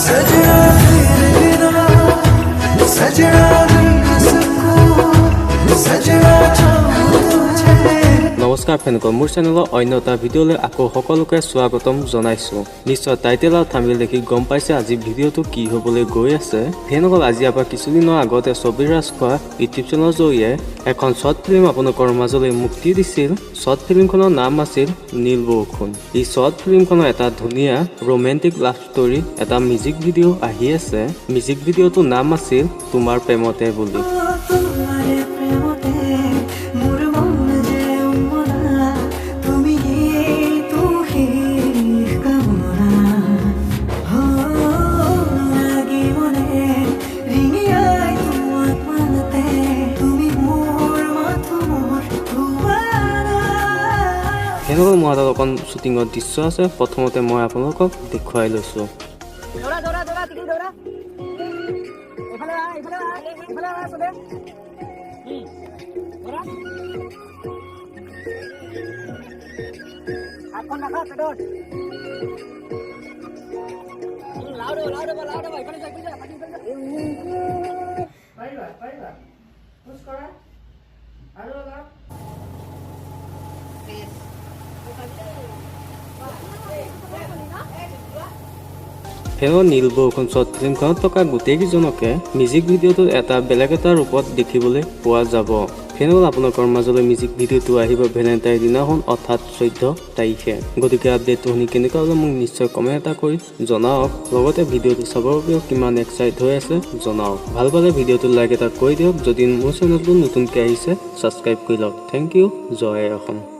सजना तेरे बिना सजना दिल सुकून सजना चाहूं तुझे নমস্কাৰ ফেনকল মোৰ চেনেলৰ অন্য এটা ভিডিঅ'লৈ আকৌ সকলোকে স্বাগতম জনাইছো নিশ্চয় টাইটেল আৰু থাম্বনেল দেখি গম পাইছে আজি ভিডিঅ'টো কি হ'বলৈ গৈ আছে ফেনকল আজি আপোনাৰ কিছুদিনৰ আগতে ছবিৰ ৰাজখোৱা ইউটিউব চেনেলৰ জৰিয়ে এখন শৰ্ট ফিল্ম আপোনালোকৰ মাজলৈ মুক্তি দিছিল শৰ্ট ফিল্মখনৰ নাম আছিল নীল বৰষুণ এই শৰ্ট ফিল্মখনৰ এটা ধুনীয়া ৰোমান্টিক লাভ ষ্টৰী এটা মিউজিক ভিডিঅ' আহি আছে মিউজিক ভিডিঅ'টোৰ নাম আছিল তোমাৰ প্ৰেমতে বুলি ফেনকল মোৰ হাতত অকণ শ্বুটিঙৰ দৃশ্য আছে প্ৰথমতে মই আপোনালোকক দেখুৱাই লৈছোঁ ফেনৰ নীল বৰষুণ শৰ্ট ফিল্মখনত থকা গোটেইকেইজনকে মিউজিক ভিডিঅ'টোত এটা বেলেগ এটা ৰূপত দেখিবলৈ পোৱা যাব ফেনকল আপোনালোকৰ মাজলৈ মিউজিক ভিডিঅ'টো আহিব ভেলেণ্টাইন দিনাখন অৰ্থাৎ 14 তাৰিখে গতিকে আপডেটটো শুনি কেনেকুৱা হ'লে মোক নিশ্চয় কমেণ্ট এটা কৰি জনাওক লগতে ভিডিঅ'টো চাবৰ বাবে কিমান এক্সাইট হৈ আছে জনাওক ভাল পালে ভিডিঅ'টো লাইক এটা কৰি দিয়ক যদি মোৰ চেনেলটো নতুনকৈ আহিছে ছাবস্ক্ৰাইব কৰি লওক থেংক ইউ জয় অসম